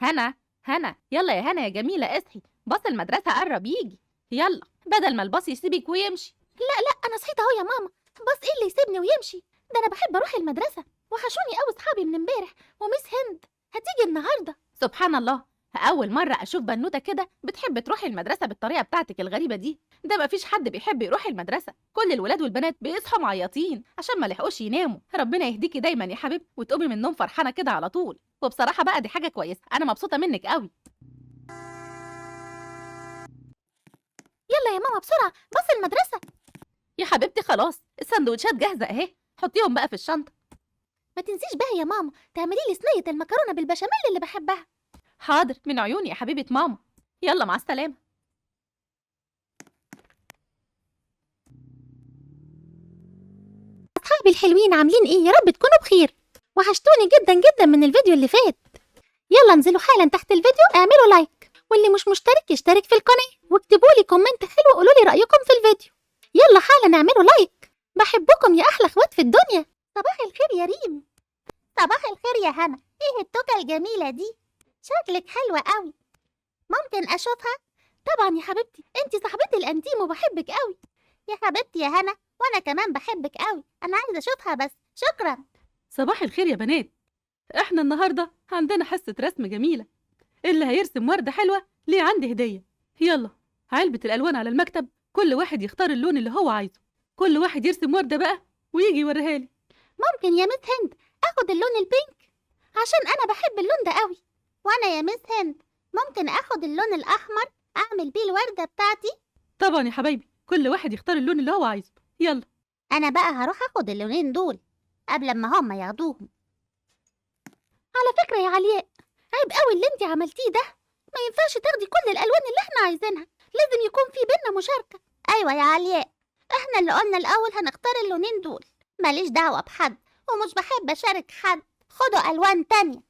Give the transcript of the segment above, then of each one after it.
هنا، هنا، يلا يا هنا يا جميلة اصحي، باص المدرسة قرب يجي. يلا بدل ما الباص يسيبك ويمشي. لا انا صحيت اهو يا ماما. باص ايه اللي يسيبني ويمشي؟ ده انا بحب اروح المدرسه، وحشوني قوي اصحابي من امبارح. وميس هند هتيجي النهارده. سبحان الله، أول مرة أشوف بنوتة كده بتحب تروحي المدرسة بالطريقة بتاعتك الغريبة دي. ده مفيش حد بيحب يروح المدرسة، كل الولاد والبنات بيصحوا معيطين عشان ما لحقوش يناموا. ربنا يهديكي دايما يا حبيبتي وتقومي من النوم فرحانة كده على طول. وبصراحة بقى دي حاجة كويسة، أنا مبسوطة منك قوي. يلا يا ماما بسرعه، باص المدرسه. يا حبيبتي خلاص السندوتشات جاهزة أهي، حطيهم بقى في الشنطة. ما تنسيش بقى يا ماما تعملي لي صينيه المكرونه بالبشاميل اللي بحبها. حاضر من عيوني يا حبيبة ماما. يلا مع السلامة. اصحابي الحلوين عاملين ايه؟ يا رب تكونوا بخير. وحشتوني جدا جدا من الفيديو اللي فات. يلا انزلوا حالا تحت الفيديو اعملوا لايك، واللي مش مشترك يشترك في القناه، واكتبوا لي كومنت حلو وقولوا لي رايكم في الفيديو. يلا حالا اعملوا لايك. بحبكم يا احلى اخوات في الدنيا. صباح الخير يا ريم. صباح الخير يا هنا. ايه التوكه الجميله دي؟ شكلك حلوه قوي. ممكن اشوفها؟ طبعا يا حبيبتي، انتي صاحبتي الانتيم وبحبك قوي. يا حبيبتي يا هنا، وانا كمان بحبك قوي. انا عايزه اشوفها بس. شكرا. صباح الخير يا بنات، احنا النهاردة عندنا حصة رسم جميلة. اللي هيرسم وردة حلوة ليه عندي هدية. يلا علبة الألوان على المكتب، كل واحد يختار اللون اللي هو عايزه. كل واحد يرسم وردة بقى ويجي يوريها لي. ممكن يا مس هند اخد اللون البينك عشان انا بحب اللون ده قوي. وانا يا مس هند ممكن اخد اللون الاحمر اعمل بيه الوردة بتاعتي. طبعا يا حبايبي، كل واحد يختار اللون اللي هو عايزه. يلا. انا بقى هروح اخد اللونين دول قبل ما هما ياخدوهم. على فكرة يا علياء، عيب قوي اللي انتي عملتيه ده. ما ينفعش تاخدي كل الالوان اللي احنا عايزينها، لازم يكون في بينا مشاركة. ايوه يا علياء، احنا اللي قلنا الاول هنختار اللونين دول. ماليش دعوة بحد ومش بحب اشارك حد. خدوا الوان تانية.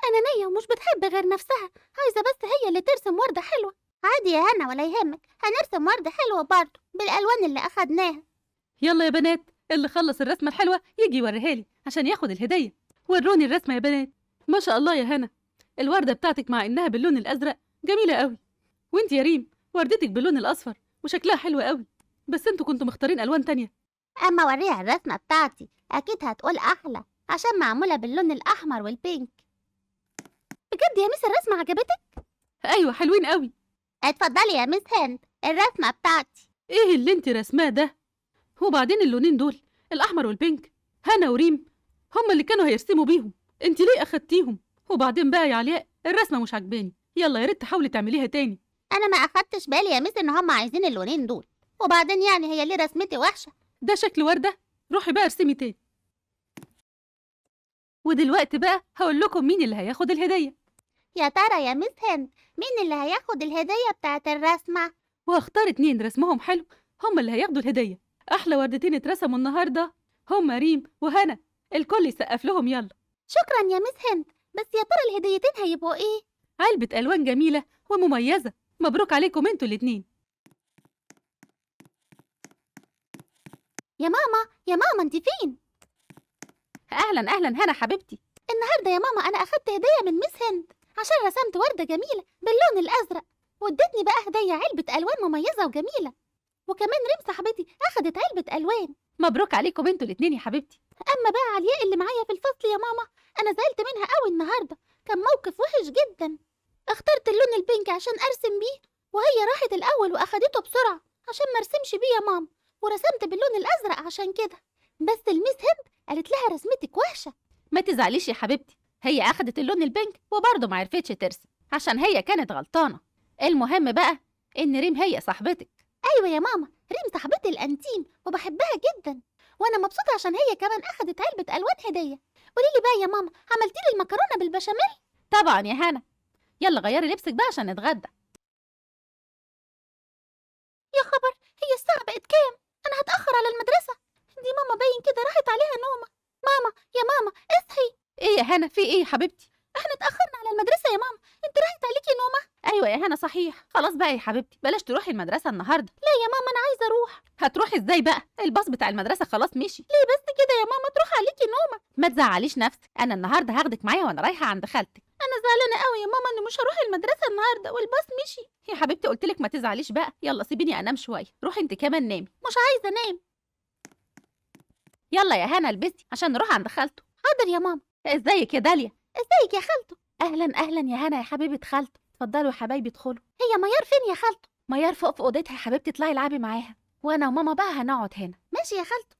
انانية ومش بتحب غير نفسها، عايزة بس هي اللي ترسم وردة حلوة. عادي يا هنا ولا يهمك، هنرسم وردة حلوة برضه بالالوان اللي اخدناها. يلا يا بنات، اللي خلص الرسمة الحلوة يجي يوريها لي عشان ياخد الهدية. وروني الرسمة يا بنات. ما شاء الله يا هنا، الوردة بتاعتك مع إنها باللون الأزرق جميلة قوي. وانت يا ريم وردتك باللون الأصفر وشكلها حلو قوي، بس انتوا كنتوا مختارين ألوان تانية. اما اوريها الرسمة بتاعتي اكيد هتقول احلى عشان معمولة باللون الاحمر والبينك. بجد يا مس الرسمة عجبتك؟ أيوة حلوين قوي. اتفضلي يا مس هند الرسمة بتاعتي. ايه اللي انت رسماه ده؟ وبعدين اللونين دول الأحمر والبينك، هنا وريم هما اللي كانوا هيرسموا بيهم، انت ليه أخدتيهم؟ وبعدين بقى يا علياء الرسمة مش عجباني، يلا يا ريت تحاولي تعمليها تاني. انا ما اخدتش بالي يا مس ان هم عايزين اللونين دول، وبعدين يعني هي ليه رسمتي وحشة؟ ده شكل وردة، روحي بقى ارسمي تاني. ودلوقتي بقى هقول لكم مين اللي هياخد الهدية. يا ترى يا مس هند مين اللي هياخد الهدية بتاعت الرسمة؟ وهختار 2 رسمهم حلو هما اللي هياخدوا الهدية. أحلى وردتين اترسموا النهاردة هما ريم وهنا، الكل يسقف لهم يلا. شكرا يا مس هند، بس يا ترى الهديتين هيبقوا ايه؟ علبة ألوان جميلة ومميزة، مبروك عليكم انتوا الاتنين. يا ماما يا ماما انت فين؟ أهلا أهلا هنا حبيبتي. النهارده يا ماما انا اخدت هدية من مس هند عشان رسمت وردة جميلة باللون الازرق، وادتني بقى هدية علبة الوان مميزة وجميلة. وكمان ريم صاحبتي اخدت علبة الوان. مبروك عليكم انتوا الاتنين يا حبيبتي. اما بقى علياء اللي معايا في الفصل يا ماما، انا زعلت منها قوي النهارده، كان موقف وحش جدا. اخترت اللون البينك عشان ارسم بيه، وهي راحت الاول واخدته بسرعه عشان ما ارسمش بيه يا ماما، ورسمت باللون الازرق عشان كده. بس الميس هند قالت لها رسمتك وحشه. ما تزعليش يا حبيبتي، هي أخدت اللون البينك وبرضه ما عرفتش ترسم عشان هي كانت غلطانة. المهم بقى إن ريم هي صاحبتك. ايوه يا ماما، ريم صاحبتي الانتيم وبحبها جدا، وانا مبسوطه عشان هي كمان اخدت علبه الوان هديه. قولي لي بقى يا ماما، عملتي لي المكرونه بالبشاميل؟ طبعا يا هنا، يلا غيري لبسك بقى عشان نتغدى. يا خبر، هي الساعة بقت كام؟ أنا هتأخر على المدرسة. دي ماما باين كده راحت عليها نومة. ماما يا ماما اصحي. ايه يا هنا في ايه يا حبيبتي؟ احنا اتأخرنا على المدرسة يا ماما، انت راحت عليكي نومة. ايوه يا هنا صحيح، خلاص بقى يا حبيبتي بلاش تروحي المدرسة النهاردة. لا يا ماما أنا عايزة أروح. هتروحي ازاي بقى؟ الباص بتاع المدرسة خلاص مشي. ليه بس كده يا ماما تروح عليكي نومة؟ ما تزعليش نفسك، انا النهارده هاخدك معايا وانا رايحة عند خالتك. أنا زعلانة قوي يا ماما إني مش هروح المدرسه النهارده والباص مشي. يا حبيبتي قلت لك ما تزعليش بقى، يلا سيبيني انام شويه، روحي انت كمان نامي. مش عايزه انام. يلا يا هنا البسي عشان نروح عند خالته. حاضر يا ماما. ازيك يا داليا؟ ازيك يا خالته؟ اهلا اهلا يا هنا يا حبيبه خالته، اتفضلوا يا حبايبي ادخلوا. هي ميار فين يا خالته؟ ميار فوق في اوضتها يا حبيبتي، اطلعي العبي معاها، وانا وماما بقى هنقعد هنا. ماشي يا خالته.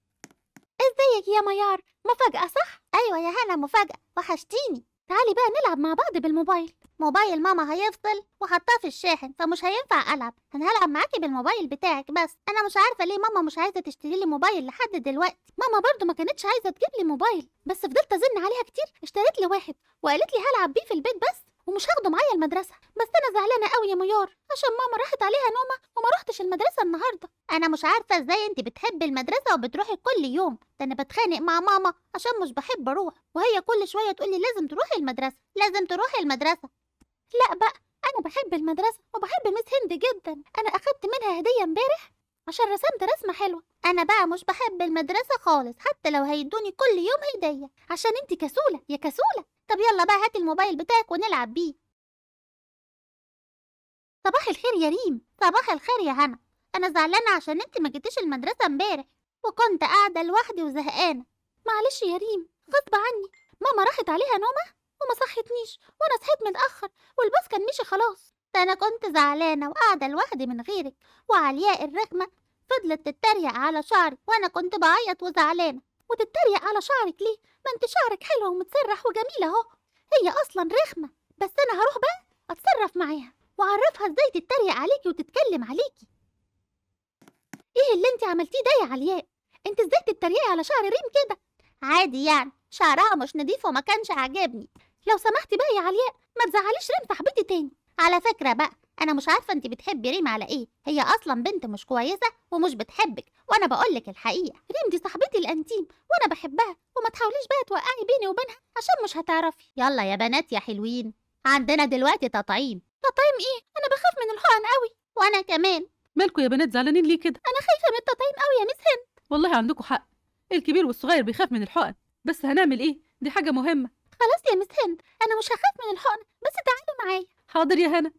ازيك يا ميار؟ مفاجأة صح؟ ايوه يا هنا مفاجأة، وحشتيني. تعالي بقى نلعب مع بعض بالموبايل. موبايل ماما هيفصل وحطاه في الشاحن فمش هينفع العب. انا هلعب معاكي بالموبايل بتاعك بس. انا مش عارفه ليه ماما مش عايزه تشتري لي موبايل لحد دلوقتي. ماما برضو ما كانتش عايزه تجيب لي موبايل، بس فضلت ازن عليها كتير. اشتريت لي واحد وقالت لي هلعب بيه في البيت بس ومش هاخده معايا المدرسه. بس انا زعلانه قوي يا ميار عشان ماما راحت عليها نومه وما روحتش المدرسه النهارده. انا مش عارفه ازاي انت بتحبي المدرسه وبتروحي كل يوم. ده انا بتخانق مع ماما عشان مش بحب اروح، وهي كل شويه تقول لي لازم تروحي المدرسه لازم تروحي المدرسه. لا بقى، انا بحب المدرسه وبحب مس هند جدا. انا اخدت منها هديه امبارح عشان رسمت رسمه حلوه. انا بقى مش بحب المدرسه خالص حتى لو هيدوني كل يوم هديه عشان انت كسوله يا كسوله. طب يلا بقى هاتي الموبايل بتاعك ونلعب بيه. صباح الخير يا ريم. صباح الخير يا هنا. انا زعلانه عشان انت ما جيتيش المدرسه امبارح وكنت قاعده لوحدي وزهقانه. معلش يا ريم، غصب عني. ماما راحت عليها نومه وما صحتنيش وانا صحيت متاخر والباص كان مشي خلاص. ده انا كنت زعلانه وقاعده لوحدي من غيرك، وعلياء الرخمه فضلت تتريق على شعري وانا كنت بعيط وزعلانه. وتتريق على شعرك ليه؟ ما انت شعرك حلو ومتسرح وجميل اهو. هي اصلا رخمه، بس انا هروح بقى اتصرف معاها واعرفها ازاي تتريق عليكي وتتكلم عليكي. ايه اللي انت عملتيه ده يا علياء؟ انت ازاي تتريقي على شعر ريم كده؟ عادي يعني، شعرها مش نضيف وما كانش عاجبني. لو سمحتي بقى يا علياء ما تزعليش ريم صاحبتي تاني. على فكره بقى، انا مش عارفه انت بتحبي ريم على ايه. هي اصلا بنت مش كويسه ومش بتحبك، وانا بقولك الحقيقه. ريم دي صاحبتي الانتيم وانا بحبها، وما تحاوليش بقى توقعي بيني وبينها عشان مش هتعرفي. يلا يا بنات يا حلوين، عندنا دلوقتي تطعيم. تطعيم ايه؟ انا بخاف من الحقن قوي. وانا كمان. مالكوا يا بنات زعلانين ليه كده؟ انا خايفه من التطعيم قوي يا مس هند. والله عندكوا حق، الكبير والصغير بيخاف من الحقن، بس هنعمل ايه؟ دي حاجه مهمه. خلاص يا مس هند، انا مش هخاف من الحقن، بس تعالوا معايا. حاضر يا هنا.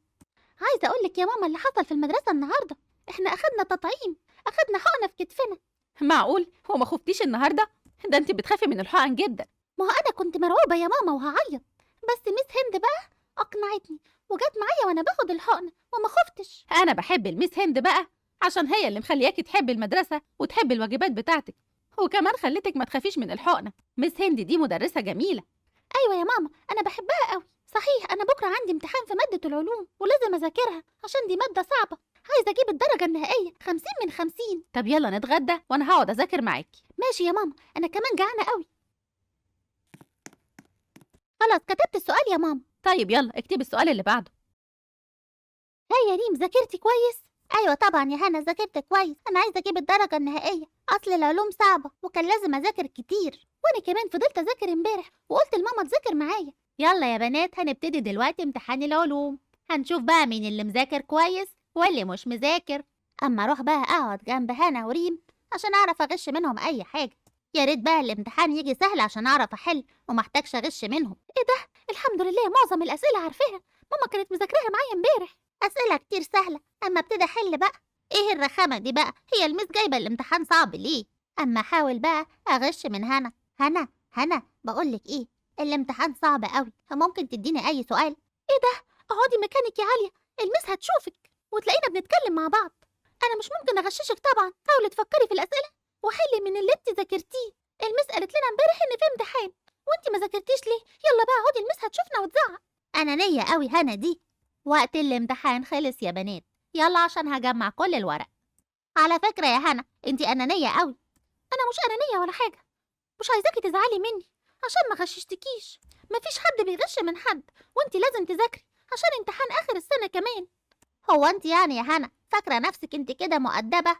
عايزه اقول لك يا ماما اللي حصل في المدرسه النهارده. احنا اخدنا تطعيم، اخدنا حقنه في كتفنا. معقول هو ما خفتيش النهارده؟ ده انت بتخافي من الحقن جدا. ما هو انا كنت مرعوبه يا ماما وهعيط، بس مس هند بقى اقنعتني وجت معايا وانا باخد الحقنه وما خفتش. انا بحب الميس هند بقى عشان هي اللي مخلياكي تحبي المدرسه وتحبي الواجبات بتاعتك، وكمان خلتك ما تخافيش من الحقنه. ميس هند دي مدرسه جميله. ايوه يا ماما انا بحبها قوي. صحيح انا بكره عندي امتحان في ماده العلوم ولازم اذاكرها عشان دي ماده صعبه. عايزه اجيب الدرجه النهائيه 50 من 50. طب يلا نتغدى وانا هقعد اذاكر معاكي. ماشي يا ماما، انا كمان جعانه قوي. خلاص كتبت السؤال يا ماما. طيب يلا اكتبي السؤال اللي بعده. هاي يا ريم، ذاكرتي كويس؟ ايوه طبعا يا هنا ذاكرت كويس. انا عايزه اجيب الدرجه النهائيه، اصل العلوم صعبه وكان لازم اذاكر كتير، وانا كمان فضلت اذاكر امبارح وقلت لماما تذاكر معايا. يلا يا بنات هنبتدي دلوقتي امتحان العلوم. هنشوف بقى مين اللي مذاكر كويس واللي مش مذاكر. اما اروح بقى اقعد جنب هنا وريم عشان اعرف اغش منهم اي حاجه. يا ريت بقى الامتحان يجي سهل عشان اعرف احل ومحتاجش اغش منهم. ايه ده؟ الحمد لله معظم الاسئله عارفاها، ماما كانت مذاكراها معايا امبارح. اسئله كتير سهله، اما ابتدي احل بقى. ايه الرخامه دي بقى؟ هي المس جايبه الامتحان صعب ليه؟ اما احاول بقى اغش من هنا. هنا بقولك ايه، الامتحان صعب قوي، فممكن تديني اي سؤال. ايه ده؟ اقعدي مكانك يا عاليه، المس هتشوفك وتلاقينا بنتكلم مع بعض. انا مش ممكن اغششك طبعا. حاولي تفكري في الاسئله وحلي من اللي انت ذاكرتيه. المس قالت لنا امبارح ان في امتحان وانت ما ذاكرتيش ليه. يلا بقى اقعدي، المس هتشوفنا وتزعق. انانيه قوي هنا دي. وقت الامتحان خلص يا بنات، يلا عشان هجمع كل الورق. على فكره يا هنا انت انانيه قوي. انا مش انانيه ولا حاجه، مش عايزاكي تزعلي مني عشان ما غششتكيش. مفيش حد بيغش من حد، وانت لازم تذاكري عشان امتحان اخر السنه كمان. هو انت يعني يا هنا فاكره نفسك انت كده مؤدبه؟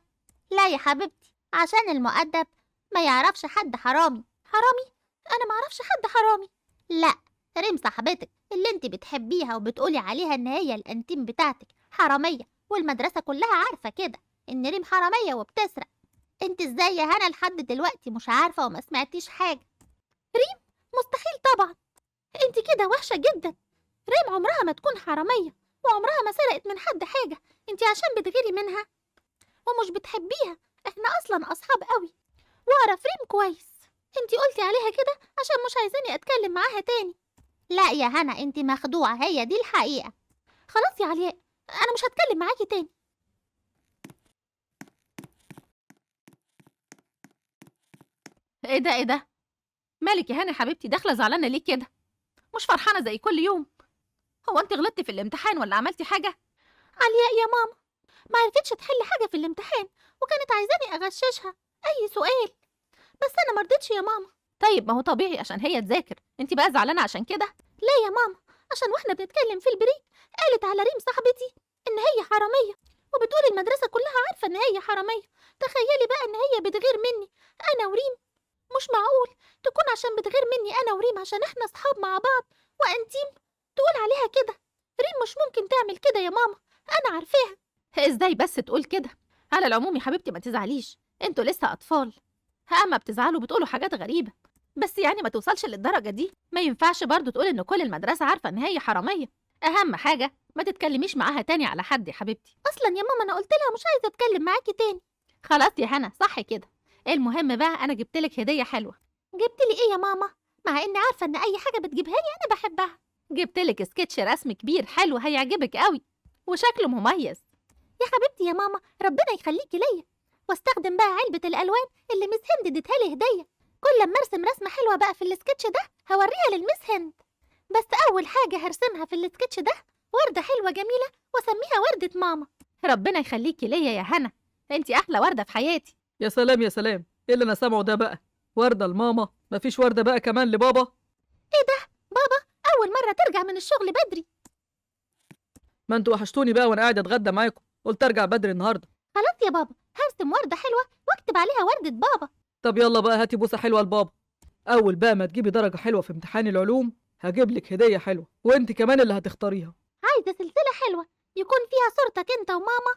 لا يا حبيبتي، عشان المؤدب ما يعرفش حد حرامي. حرامي؟ انا ما اعرفش حد حرامي. لا، ريم صاحبتك اللي انت بتحبيها وبتقولي عليها ان هي الانتيم بتاعتك حراميه، والمدرسه كلها عارفه كده ان ريم حراميه وبتسرق. انت ازاي يا هنا لحد دلوقتي مش عارفه وما سمعتيش حاجه؟ ريم؟ مستحيل طبعا، انت كده وحشه جدا. ريم عمرها ما تكون حرامية، وعمرها ما سرقت من حد حاجة. انتي عشان بتغيري منها ومش بتحبيها. احنا اصلا اصحاب قوي، واعرف ريم كويس. انتي قلتي عليها كده عشان مش عايزاني اتكلم معاها تاني. لا يا هنا، انتي مخدوعة، هي دي الحقيقة. خلاص يا علياء، انا مش هتكلم معاكي تاني. ايه ده مالك يا هاني حبيبتي؟ داخله زعلانه ليه كده؟ مش فرحانه زي كل يوم؟ هو انت غلطتي في الامتحان ولا عملتي حاجه؟ علياء يا ماما ما عرفتش تحل حاجة في الامتحان، وكانت عايزاني اغششها اي سؤال، بس انا مرضتش يا ماما. طيب ما هو طبيعي عشان هي تذاكر، انت بقى زعلانه عشان كده؟ لا يا ماما، عشان واحنا بنتكلم في البريك قالت على ريم صاحبتي ان هي حرامية، وبتقول المدرسة كلها عارفة ان هي حرامية. تخيلي بقى ان هي بتغير مني انا وريم. مش معقول تكون عشان بتغير مني انا وريم عشان احنا اصحاب مع بعض وانتيم تقول عليها كده. ريم مش ممكن تعمل كده يا ماما، انا عارفاها. ازاي بس تقول كده؟ على العموم يا حبيبتي ما تزعليش، انتوا لسه اطفال. اما بتزعلوا بتقولوا حاجات غريبه، بس يعني ما توصلش للدرجه دي. ما ينفعش برضو تقول ان كل المدرسه عارفه ان هي حراميه. اهم حاجه ما تتكلميش معاها تاني على حد يا حبيبتي. اصلا يا ماما انا قلت لها مش عايزه اتكلم معاكي تاني. خلاص يا هنا صح كده. المهم بقى انا جبتلك هديه حلوه. جبت لي ايه يا ماما؟ مع اني عارفه ان اي حاجه بتجيبها لي انا بحبها. جبتلك سكتش رسم كبير حلو هيعجبك قوي، وشكله مميز. يا حبيبتي يا ماما ربنا يخليكي ليا، واستخدم بقى علبه الالوان اللي مس هند اديتها لي هديه. كل لما ارسم رسمه حلوه بقى في السكتش ده هوريها للمس هند. بس اول حاجه هرسمها في السكتش ده ورده حلوه جميله واسميها ورده ماما. ربنا يخليكي ليا يا هنا، انتي احلى ورده في حياتي. يا سلام يا سلام، ايه اللي انا سامعه ده بقى؟ وردة لماما؟ مفيش وردة بقى كمان لبابا؟ ايه ده؟ بابا اول مره ترجع من الشغل بدري. ما انتوا وحشتوني بقى وانا قاعد اتغدى معاكم، قلت ارجع بدري النهارده. خلاص يا بابا هرسم ورده حلوه واكتب عليها ورده بابا. طب يلا بقى هاتي بوسه حلوه لبابا. اول بقى ما تجيبي درجه حلوه في امتحان العلوم هجيب لك هديه حلوه، وانت كمان اللي هتختاريها. عايزه سلسله حلوه يكون فيها صورتك انت وماما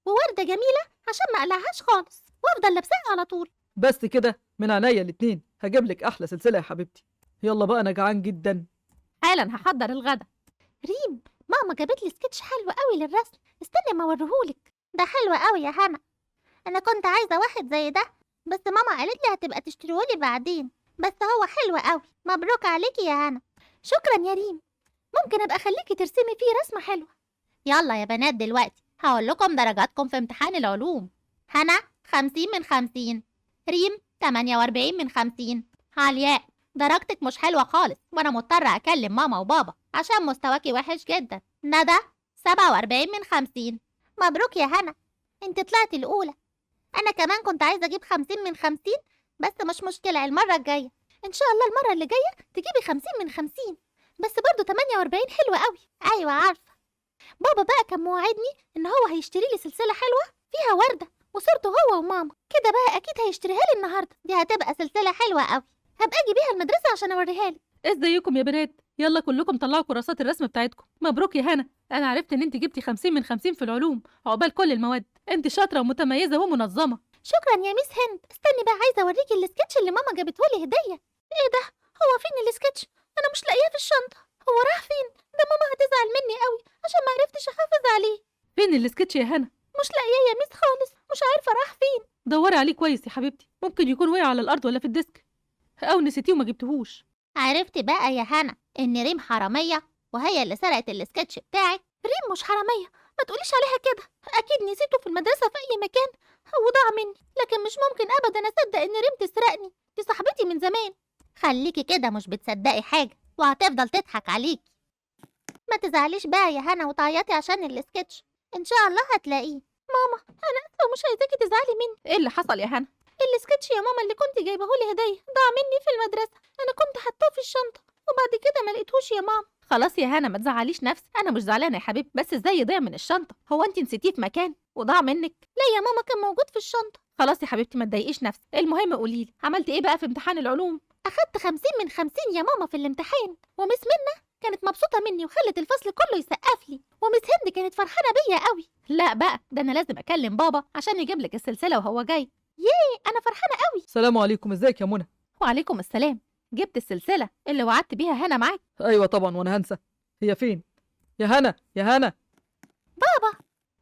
وورده جميله عشان ما اقلعهاش خالص وافضل لابساها على طول. بس كده من عينيا الاتنين، هجيب لك احلى سلسله يا حبيبتي. يلا بقى انا جعان جدا. حالا هحضر الغدا. ريم ماما جابت لي سكتش حلو قوي للرسم، استني ما اوريهولك. ده حلو قوي يا هنا، انا كنت عايزه واحد زي ده بس ماما قالت لي هتبقى تشتريهولي بعدين، بس هو حلو قوي. مبروك عليكي يا هنا. شكرا يا ريم، ممكن ابقى اخليكي ترسمي فيه رسمه حلوه. يلا يا بنات دلوقتي هقول لكم درجاتكم في امتحان العلوم. هنا 50 من 50، ريم 48 من 50. علياء درجتك مش حلوة خالص وانا مضطرة اكلم ماما وبابا عشان مستواكي وحش جدا. ندى 47 من 50. مبروك يا هنا، انت طلعتي الاولى. انا كمان كنت عايزة اجيب 50 من 50، بس مش مشكلة المرة الجاية ان شاء الله. المرة اللي جاية تجيبي 50 من 50. بس برضو 48 حلوة قوي. ايوه عارفة، بابا بقى كان موعدني ان هو هيشتري لي سلسلة حلوة فيها وردة وصورته هو وماما كده، بقى اكيد هيشتريها لي النهارده. دي هتبقى سلسلة حلوة قوي، هبقى اجي بيها المدرسة عشان اوريها لك. ازيكم يا بنات؟ يلا كلكم طلعوا كراسات الرسم بتاعتكم. مبروك يا هنا، انا عرفت ان انت جبتي 50 من 50 في العلوم، عقبال كل المواد. انت شاطره ومتميزه ومنظمه. شكرا يا ميس هند. استني بقى عايزة اوريكي السكتش اللي ماما جابته لي هدية. ايه ده؟ هو فين السكتش؟ انا مش لاقياه في الشنطة. هو راح فين؟ ده ماما هتزعل مني قوي عشان ما عرفتش احافظ عليه. فين السكتش يا هنا؟ مش لاقياه يا ميس خالص، مش عارفة راح فين. دوري عليه كويس يا حبيبتي، ممكن يكون وقع على الارض ولا في الديسك، او نسيتيه وما جبتهوش. عرفت بقى يا هنا ان ريم حرامية وهي اللي سرقت السكتش بتاعك. ريم مش حرامية، ما تقوليش عليها كده. اكيد نسيته في المدرسة في اي مكان وضاع مني، لكن مش ممكن ابدا اصدق ان ريم تسرقني، دي صاحبتي من زمان. خليكي كده مش بتصدقي حاجة وهتفضل تضحك عليكي. ما تزعليش بقى يا هنا وتعيطي عشان السكتش، ان شاء الله هتلاقيه. ماما انا اسفة ومش عايزاكي تزعلي مني. ايه اللي حصل يا هنا؟ السكتش يا ماما اللي كنت جايبهولي هدية ضاع مني في المدرسة، انا كنت حاطاه في الشنطة وبعد كده ما لقيتهوش يا ماما. خلاص يا هنا ما تزعليش نفسك، انا مش زعلانه يا حبيبتي، بس ازاي يضيع من الشنطه؟ هو انت نسيتيه في مكان وضاع منك؟ لا يا ماما كان موجود في الشنطة. خلاص يا حبيبتي ما تضايقيش نفسك. المهم قوليلي عملتي ايه بقى في امتحان العلوم؟ اخدت 50 من 50 يا ماما في الامتحان، ومس منى كانت مبسوطة مني وخلت الفصل كله يسقف لي، ومس هند كانت فرحانة بيا قوي. لا بقى ده انا لازم اكلم بابا عشان يجيب لك السلسله وهو جاي. انا فرحانة قوي. السلام عليكم، ازيك يا منى؟ وعليكم السلام. جبت السلسله اللي وعدت بيها هنا معاك؟ ايوه طبعا وانا هنسى. هي فين؟ يا هنا يا هنا. بابا.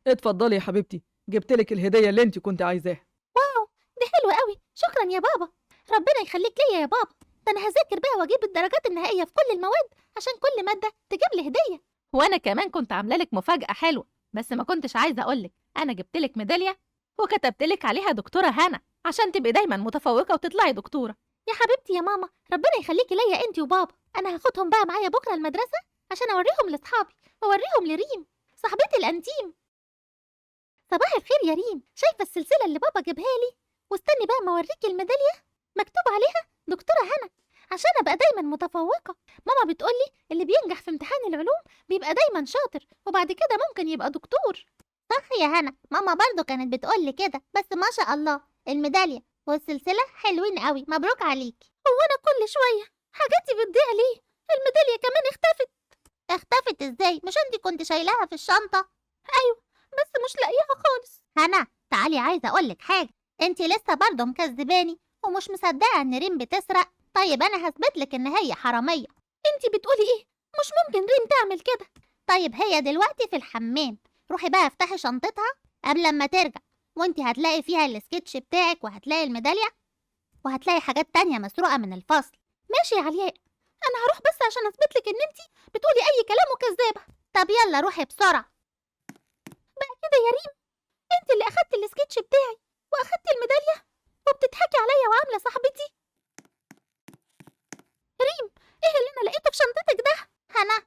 اتفضلي يا حبيبتي، جبتلك الهدية اللي انت كنت عايزاها. واو، دي حلوة قوي، شكرا يا بابا. ربنا يخليك ليا يا بابا. ده انا هذاكر بقى واجيب الدرجات النهائية في كل المواد عشان كل مادة تجيب لي هدية. وانا كمان كنت عامله لك مفاجاه حلوه، بس ما كنتش عايزه اقول لك. انا جبت لك ميداليه وكتبت لك عليها دكتوره هنا عشان تبقي دايما متفوقه وتطلعي دكتوره. يا حبيبتي يا ماما، ربنا يخليكي ليا انتي وبابا. انا هاخدهم بقى معايا بكرة المدرسة عشان اوريهم لاصحابي واوريهم لريم صاحبتي الانتيم. صباح الخير يا ريم، شايفة السلسلة اللي بابا جابها لي؟ واستني بقى ما اوريكي الميدالية، مكتوب عليها دكتورة هنا عشان ابقى دايما متفوقة. ماما بتقولي اللي بينجح في امتحان العلوم بيبقى دايما شاطر وبعد كده ممكن يبقى دكتور. صح يا هنا، ماما برضو كانت بتقولي كده، بس ما شاء الله الميدالية والسلسلة حلوين قوي، مبروك عليكي. هو انا كل شوية حاجاتي بتضيع ليه؟ الميدالية كمان اختفت. اختفت ازاي؟ مش انتي كنت شايلاها في الشنطة؟ ايوه، بس مش لاقيها خالص. هنا تعالي، عايزة اقولك حاجة. انتي لسه برضو مكذباني ومش مصدقة ان ريم بتسرق. طيب انا هثبتلك ان هي حرامية. انتي بتقولي ايه؟ مش ممكن ريم تعمل كده. طيب هي دلوقتي في الحمام، روحي بقى افتحي شنطتها قبل ما ترجع، وانتي هتلاقي فيها السكتش بتاعك وهتلاقي الميدالية وهتلاقي حاجات تانية مسروقة من الفصل. ماشي يا علياء، انا هروح بس عشان اثبتلك ان انتي بتقولي اي كلام وكذابة. طب يلا روحي بسرعة. بقى كده يا ريم، انت اللي اخدت السكتش بتاعي واخدت الميدالية وبتضحكي عليا وعاملة صاحبتي. ريم، ايه اللي انا لقيته في شنطتك ده؟ هنا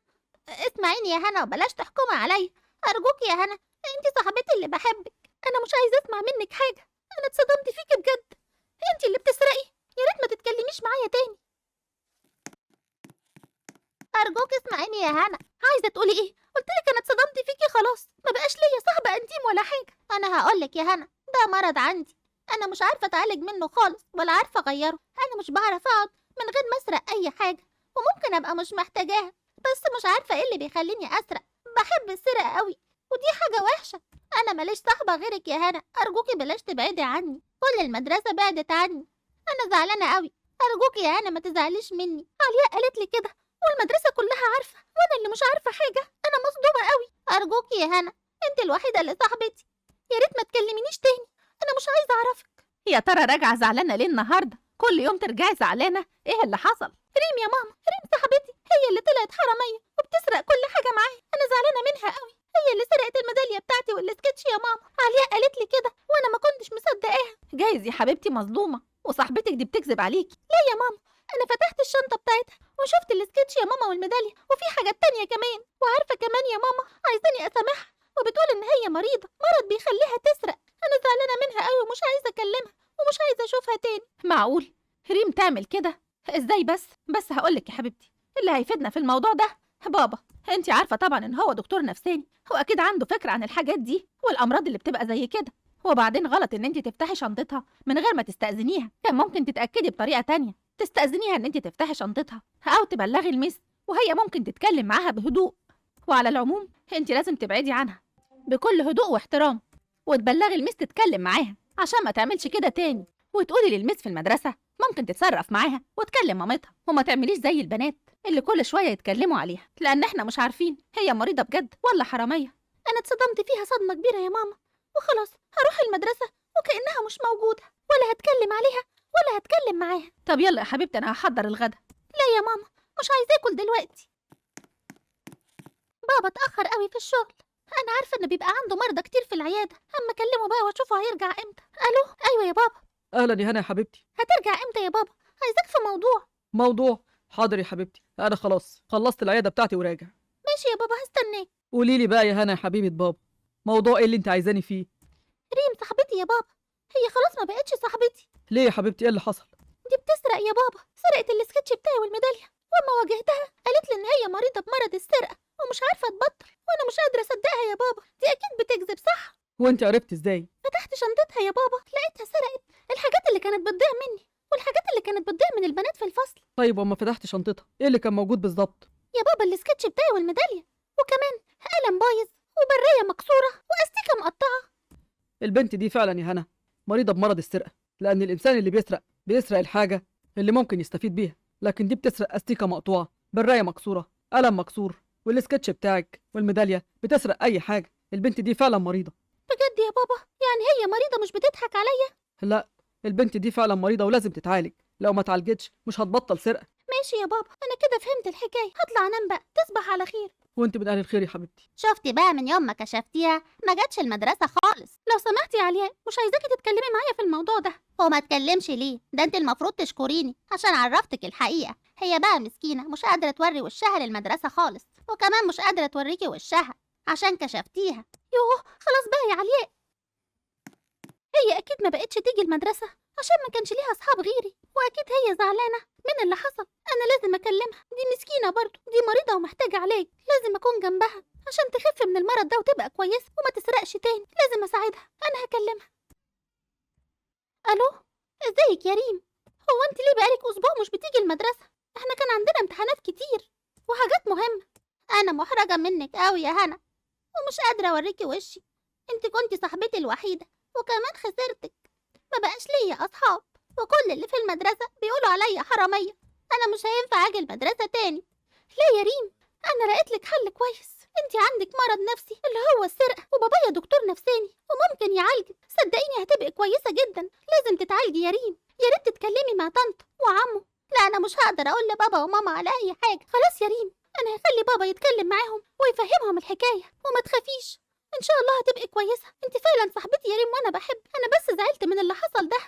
اسمعيني يا هنا وبلاش تحكمي عليا ارجوك يا هنا، انت صاحبتي اللي بحبك. انا مش عايزة اسمع منك حاجة، انا اتصدمت فيكي بجد. انت اللي بتسرقي، يا ريت ما تتكلميش معايا تاني. ارجوك اسمعيني يا هنا. عايزة تقولي ايه؟ قلتلك انا اتصدمت فيكي خلاص، ما بقاش ليا صاحبة انتيم ولا حاجة. انا هقولك يا هنا، ده مرض عندي، انا مش عارفة اتعالج منه خالص ولا عارفة اغيره. انا مش بعرف اقعد من غير ما اسرق اي حاجة، وممكن ابقى مش محتاجاها بس مش عارفة ايه اللي بيخليني اسرق. بحب السرقة قوي ودي حاجة وحشة. انا ماليش صاحبة غيرك يا هنا، ارجوكي بلاش تبعدي عني. كل المدرسة بعدت عني، انا زعلانة قوي. ارجوكي يا هنا ما تزعليش مني، علياء قالت لي كده والمدرسة كلها عارفة وانا اللي مش عارفة حاجة. انا مصدومة قوي. ارجوكي يا هنا، انت الوحيدة اللي صاحبتي، يا ريت ما تكلمينيش تاني، انا مش عايزة اعرفك. يا ترى راجعه زعلانه ليه النهارده؟ كل يوم ترجعي زعلانه، ايه اللي حصل؟ ريم يا ماما، ريم صاحبتي هي اللي طلعت حرامية وبتسرق كل حاجة معايا. انا زعلانة منها قوي، هي اللي سرقت الميدالية بتاعتي والسكتش يا ماما. علياء قالت لي كده وانا ما كنتش مصدقاها. جايز يا حبيبتي مظلومه وصاحبتك دي بتكذب عليكي. لا يا ماما، انا فتحت الشنطة بتاعتها وشفت السكتش يا ماما والميدالية وفي حاجات تانية كمان. وعارفة كمان يا ماما عايزاني اسامحها وبتقول ان هي مريضة، مرض بيخليها تسرق. انا زعلانة منها قوي ومش عايزة اكلمها ومش عايزة اشوفها تاني. معقول ريم تعمل كده؟ ازاي بس هقولك يا حبيبتي، اللي هيفيدنا في الموضوع ده بابا. انت عارفه طبعا ان هو دكتور نفساني، هو اكيد عنده فكره عن الحاجات دي والامراض اللي بتبقى زي كده. وبعدين غلط ان انت تفتحي شنطتها من غير ما تستأذنيها، كان ممكن تتأكدي بطريقه تانية، تستأذنيها ان انت تفتحي شنطتها او تبلغي الميس وهي ممكن تتكلم معاها بهدوء. وعلى العموم انت لازم تبعدي عنها بكل هدوء واحترام وتبلغي الميس تتكلم معاها عشان ما تعملش كده تاني، وتقولي للميس في المدرسه ممكن تتصرف معاها وتكلم مامتها، وما تعمليش زي البنات اللي كل شويه يتكلموا عليها، لان احنا مش عارفين هي مريضه بجد ولا حراميه. انا اتصدمت فيها صدمة كبيرة يا ماما، وخلاص هروح المدرسة وكأنها مش موجودة، ولا هتكلم عليها ولا هتكلم معاها. طب يلا يا حبيبتي انا هحضر الغدا. لا يا ماما، مش عايزة اكل دلوقتي. بابا اتأخر قوي في الشغل، انا عارفة ان بيبقى عنده مرضى كتير في العيادة. اما اكلمه بقى واشوفه هيرجع امتى. الو، ايوه يا بابا. اهلا يا هنا يا حبيبتي. هترجع امتى يا بابا؟ عايزاك في موضوع؟ حاضر يا حبيبتي، انا خلاص خلصت العياده بتاعتي وراجع. ماشي يا بابا، هستناك. قولي لي بقى يا هنا يا حبيبه بابا، موضوع ايه اللي انت عايزاني فيه؟ ريم صاحبتي يا بابا، هي خلاص ما بقتش صاحبتي. ليه يا حبيبتي، ايه اللي حصل؟ دي بتسرق يا بابا، سرقت السكتش بتاعي والميدالية، واما واجهتها قالت لي ان هي مريضة بمرض السرقة ومش عارفة تبطل، وانا مش قادرة اصدقها يا بابا، دي اكيد بتكذب صح؟ وانت عرفت ازاي؟ فتحت شنطتها يا بابا لقيتها سرقت الحاجات اللي كانت بتضيع مني والحاجات اللي كانت بتضيع من البنات في الفصل. طيب وما فتحت شنطتها ايه اللي كان موجود بالظبط؟ يا بابا السكتش بتاعي والميدالية، وكمان قلم بايظ وبراية مكسورة واستيكة مقطعة. البنت دي فعلا يا هنا مريضه بمرض السرقه، لان الانسان اللي بيسرق الحاجه اللي ممكن يستفيد بيها، لكن دي بتسرق استيكه مقطوعه، برايه مكسوره، قلم مكسور، والسكتش بتاعك والميداليه بتسرق اي حاجه. البنت دي فعلا مريضه. بجد يا بابا؟ يعني هي مريضة مش بتضحك عليا؟ لا، البنت دي فعلا مريضه ولازم تتعالج. لو ما اتعالجتش مش هتبطل سرقه. ماشي يا بابا، أنا كده فهمت الحكاية، هطلع أنام بقى، تصبح على خير. وانت من اهل الخير يا حبيبتي. شفتي بقى من يوم ما كشفتيها ما جاتش المدرسة خالص. لو سمحتي يا علياء، مش عايزاكي تتكلمي معايا في الموضوع ده. وما اتكلمش ليه؟ ده انت المفروض تشكريني عشان عرفتك الحقيقة. هي بقى مسكينة مش قادرة توري وشها للمدرسة خالص، وكمان مش قادرة توريكي وشها عشان كشفتيها. يوه خلاص بقى يا علياء، هي أكيد ما بقتش تيجي المدرسة عشان ما كانش ليها أصحاب غيري، وأكيد هي زعلانة من اللي حصل. أنا لازم أكلمها، دي مسكينة برضو، دي مريضة ومحتاجة علاج، لازم أكون جنبها عشان تخف من المرض ده وتبقى كويسة وما تسرقش تاني. لازم أساعدها، أنا هكلمها. ألو، ازيك يا ريم؟ هو أنت ليه بقالك أسبوع مش بتيجي المدرسة؟ احنا كان عندنا امتحانات كتير وحاجات مهمة. أنا محرجة منك أوي يا هنا، ومش قادرة أوريكي وشي. أنت كنتي صاحبتي الوحيدة وكمان خسرتك، ما بقاش ليا أصحاب، وكل اللي في المدرسة بيقولوا عليا حرامية. أنا مش هينفع أجي المدرسة تاني. ليه يا ريم؟ أنا لقيتلك حل كويس. أنت عندك مرض نفسي اللي هو السرقة، وبابايا دكتور نفساني وممكن يعالجك. صدقيني هتبقي كويسة جدا. لازم تتعالجي يا ريم. يا ريت تتكلمي مع طنط وعمو. لا أنا مش هقدر أقول لبابا وماما على أي حاجة. خلاص يا ريم، أنا هخلي بابا يتكلم معاهم ويفهمهم الحكاية، وما تخافيش ان شاء الله هتبقي كويسه. انت فعلا صاحبتي يا ريم وانا بحب. انا بس زعلت من اللي حصل ده،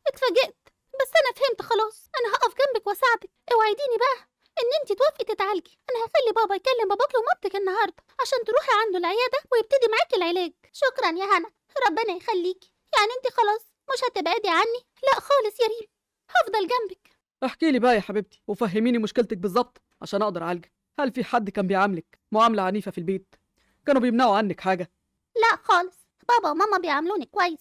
اتفاجئت، بس انا فهمت خلاص. انا هقف جنبك واساعدك. اوعديني بقى ان انت توافقي تتعالجي. انا هخلي بابا يكلم باباكي ومامتك النهارده عشان تروحي عنده العياده ويبتدي معاكي العلاج. شكرا يا هنا، ربنا يخليكي. يعني انت خلاص مش هتبعدي عني؟ لا خالص يا ريم، هفضل جنبك. احكي لي بقى يا حبيبتي وفهميني مشكلتك بالظبط عشان اقدر اعالجك. هل في حد كان بيعاملك معامله عنيفه في البيت؟ كانوا بيمنعوا عنك حاجه؟ لا خالص، بابا وماما بيعاملوني كويس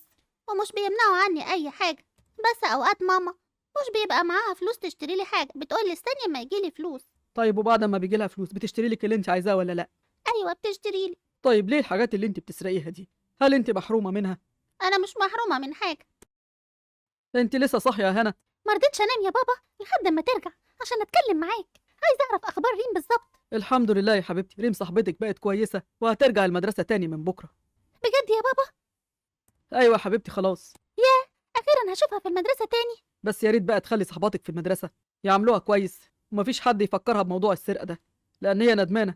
ومش بيمنعوا عني اي حاجه. بس اوقات ماما مش بيبقى معاها فلوس تشتري لي حاجه، بتقولي استني اما يجيلي فلوس. طيب وبعد ما بيجي لها فلوس بتشتري لك اللي انت عايزاه ولا لا؟ ايوه بتشتري لي. طيب ليه الحاجات اللي انت بتسرقيها دي؟ هل انت محرومه منها؟ انا مش محرومه من حاجه. انت لسه صاحيه يا هنا؟ ما رضيتش انام يا بابا لحد ما ترجع عشان اتكلم معاك. عايزه اعرف اخبار ريم بالظبط. الحمد لله يا حبيبتي، ريم صاحبتك بقت كويسه وهترجع المدرسه تاني من بكره. بجد يا بابا؟ ايوه يا حبيبتي خلاص. اخيرا هشوفها في المدرسه تاني. بس يا ريت بقى تخلي صحباتك في المدرسه يعاملوها كويس ومفيش حد يفكرها بموضوع السرقه ده، لان هي ندمانه.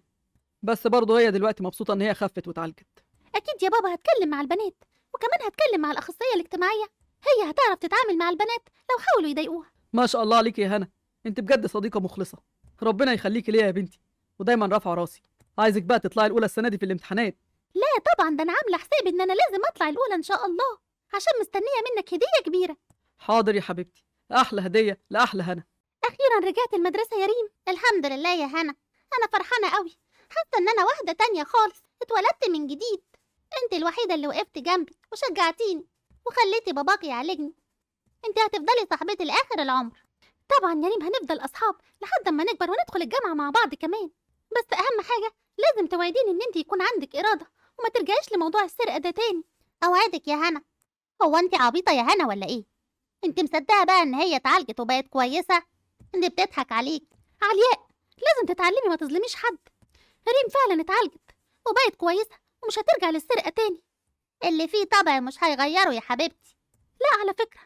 بس برضه هي دلوقتي مبسوطه ان هي خفت واتعالجت. اكيد يا بابا هتكلم مع البنات، وكمان هتكلم مع الاخصائيه الاجتماعيه. هي هتعرف تتعامل مع البنات لو حاولوا يضايقوها. ما شاء الله عليكي يا هنا، انت بجد صديقه مخلصه. ربنا يخليكي ليا يا بنتي، ودايما رافعه راسي. عايزك بقى تطلعي الاولى السنه دي في الامتحانات. لا طبعا، ده انا عامله حسابي ان انا لازم اطلع الاولى ان شاء الله، عشان مستنيه منك هديه كبيره. حاضر يا حبيبتي، احلى هديه لاحلى هنا. اخيرا رجعت المدرسه يا ريم. الحمد لله يا هنا، انا فرحانه قوي. حاسه ان انا واحده تانية خالص، اتولدت من جديد. انت الوحيده اللي وقفت جنبي وشجعتيني وخليتي باباك يعالجني. انت هتفضلي صاحبتي لاخر العمر. طبعا يا ريم، هنفضل اصحاب لحد ما نكبر وندخل الجامعه مع بعض كمان. بس اهم حاجه لازم توعديني ان انت يكون عندك اراده وما ترجعيش لموضوع السرقه ده تاني. اوعدك يا هنا. هو انت عبيطه يا هنا ولا ايه؟ انت مصدقه بقى ان هي اتعالجت وبقت كويسه؟ انت بتضحك عليك. علياء، لازم تتعلمي ما تظلميش حد. ريم فعلا اتعالجت وبقت كويسه ومش هترجع للسرقه تاني. اللي فيه طبع مش هيغيره يا حبيبتي. لا على فكره،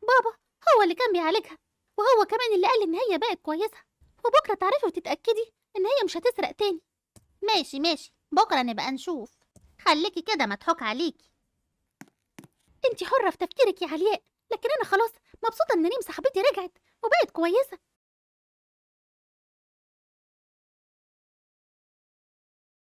بابا هو اللي كان بيعالجها، وهو كمان اللي قال ان هي بقت كويسه، وبكره تعرفي وتتاكدي ان هي مش هتسرق تاني. ماشي ماشي، بكره نبقى نشوف. خليكي كده مضحوك عليكي. انت حره في تفكيرك يا علياء، لكن انا خلاص مبسوطه ان ريم صاحبتي رجعت وبقت كويسه.